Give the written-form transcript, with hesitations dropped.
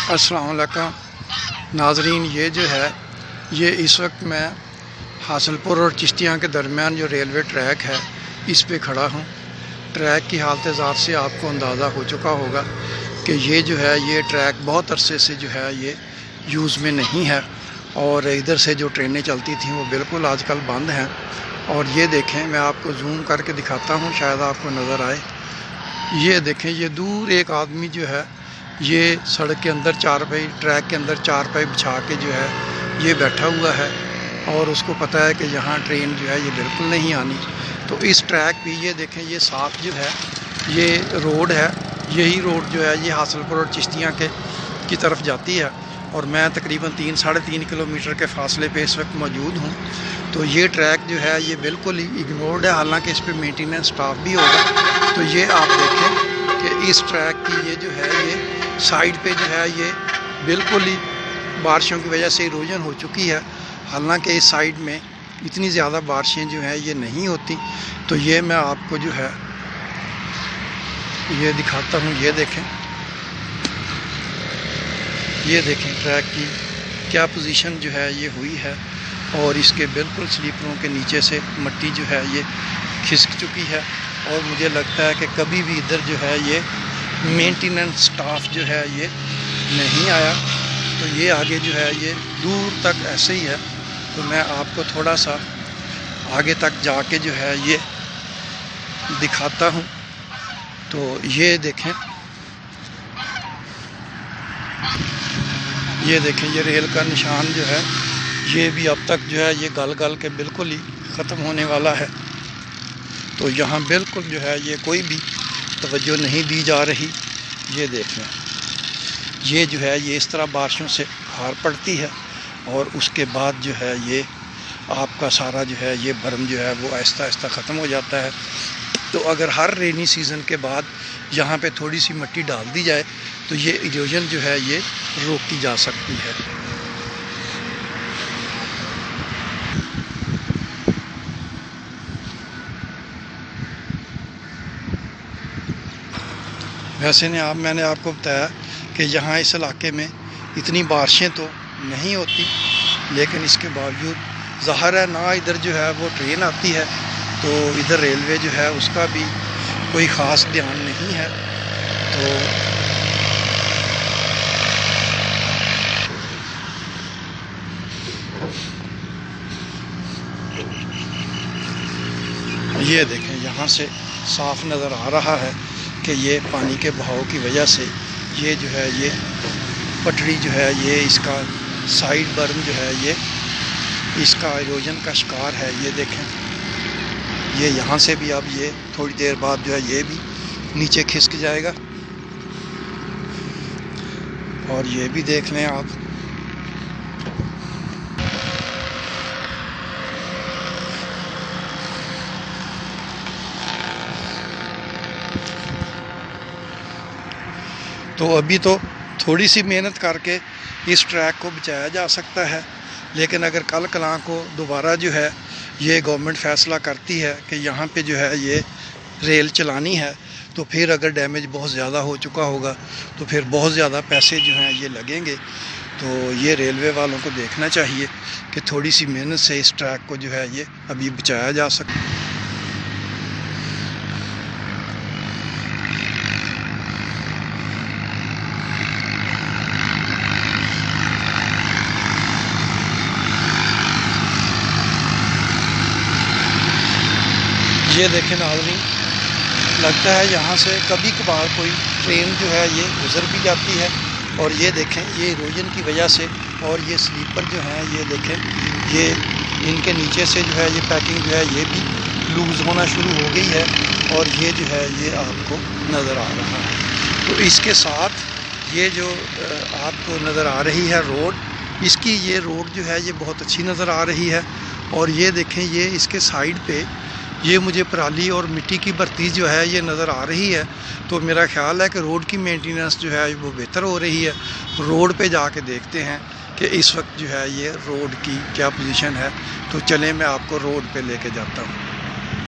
अस्सलाम वालेकुम नाज़रीन, ये जो है ये इस वक्त मैं हासिलपुर और चिश्तियाँ के दरमियान जो रेलवे ट्रैक है इस पे खड़ा हूँ। ट्रैक की हालत ज़ात से आपको अंदाज़ा हो चुका होगा कि ये जो है ये ट्रैक बहुत अरसे से जो है ये यूज़ में नहीं है और इधर से जो ट्रेनें चलती थीं वो बिल्कुल आजकल बंद हैं। और ये देखें, मैं आपको जूम करके दिखाता हूँ, शायद आपको नज़र आए। ये देखें, ये दूर एक आदमी जो है ये सड़क के अंदर चारपाई, ट्रैक के अंदर चारपाई बिछा के जो है ये बैठा हुआ है और उसको पता है कि यहाँ ट्रेन जो है ये बिल्कुल नहीं आनी। तो इस ट्रैक पे ये देखें, ये साफ जो है ये रोड है, यही रोड जो है ये हासिलपुर और चिश्तियाँ की तरफ जाती है और मैं तकरीबन 3-3.5 किलोमीटर के फासले पे इस वक्त मौजूद हूँ। तो ये ट्रैक जो है ये बिल्कुल ही इग्नोर्ड है, हालांकि इस पे मेंटेनेंस स्टाफ भी होगा। तो ये आप देखें कि इस ट्रैक की ये जो है ये साइड पे जो है ये बिल्कुल ही बारिशों की वजह से इरोजन हो चुकी है, हालांकि इस साइड में इतनी ज़्यादा बारिशें जो हैं ये नहीं होती। तो ये मैं आपको जो है ये दिखाता हूँ। ये देखें ट्रैक की क्या पोजीशन जो है ये हुई है और इसके बिल्कुल स्लीपरों के नीचे से मिट्टी जो है ये खिसक चुकी है और मुझे लगता है कि कभी भी इधर जो है ये मेंटेनेंस स्टाफ जो है ये नहीं आया। तो ये आगे जो है ये दूर तक ऐसे ही है। तो मैं आपको थोड़ा सा आगे तक जाके जो है ये दिखाता हूँ। तो ये देखें, ये रेल का निशान जो है ये भी अब तक जो है ये गल के बिल्कुल ही ख़त्म होने वाला है। तो यहाँ बिल्कुल जो है ये कोई भी तवज्जो नहीं दी जा रही। ये देख लें, ये जो है ये इस तरह बारिशों से हार पड़ती है और उसके बाद जो है ये आपका सारा जो है ये बर्म जो है वो आहिस्ता आहिस्ता ख़त्म हो जाता है। तो अगर हर रेनी सीज़न के बाद यहाँ पे थोड़ी सी मिट्टी डाल दी जाए तो ये इरोजन जो है ये रोकी जा सकती है। वैसे मैंने आपको बताया कि यहाँ इस इलाके में इतनी बारिशें तो नहीं होती, लेकिन इसके बावजूद ज़ाहिर है ना इधर जो है वो ट्रेन आती है तो इधर रेलवे जो है उसका भी कोई ख़ास ध्यान नहीं है। तो ये देखें, यहाँ से साफ नज़र आ रहा है कि ये पानी के बहाव की वजह से ये जो है ये पटड़ी जो है ये इसका साइड बर्म जो है ये इसका इरोजन का शिकार है। ये देखें, ये यहाँ से भी अब ये थोड़ी देर बाद जो है ये भी नीचे खिसक जाएगा। और ये भी देख लें आप, तो अभी तो थोड़ी सी मेहनत करके इस ट्रैक को बचाया जा सकता है, लेकिन अगर कल कलां को दोबारा जो है ये गवर्नमेंट फ़ैसला करती है कि यहाँ पे जो है ये रेल चलानी है तो फिर अगर डैमेज बहुत ज़्यादा हो चुका होगा तो फिर बहुत ज़्यादा पैसे जो हैं ये लगेंगे। तो ये रेलवे वालों को देखना चाहिए कि थोड़ी सी मेहनत से इस ट्रैक को जो है ये अभी बचाया जा सकता है। ये देखें नाज़रीन, लगता है यहाँ से कभी कभार कोई ट्रेन जो है ये गुज़र भी जाती है। और ये देखें, ये इरोजन की वजह से और ये स्लीपर जो हैं ये देखें, ये इनके नीचे से जो है ये पैकिंग जो है ये भी लूज़ होना शुरू हो गई है और ये जो है ये आपको नज़र आ रहा है। तो इसके साथ ये जो आपको नज़र आ रही है रोड, इसकी ये रोड जो है ये बहुत अच्छी नज़र आ रही है। और ये देखें, ये इसके साइड पे ये मुझे पराली और मिट्टी की भर्ती जो है ये नज़र आ रही है। तो मेरा ख्याल है कि रोड की मेंटेनेंस जो है वो बेहतर हो रही है। रोड पे जाके देखते हैं कि इस वक्त जो है ये रोड की क्या पोजीशन है। तो चलें, मैं आपको रोड पे लेके जाता हूँ।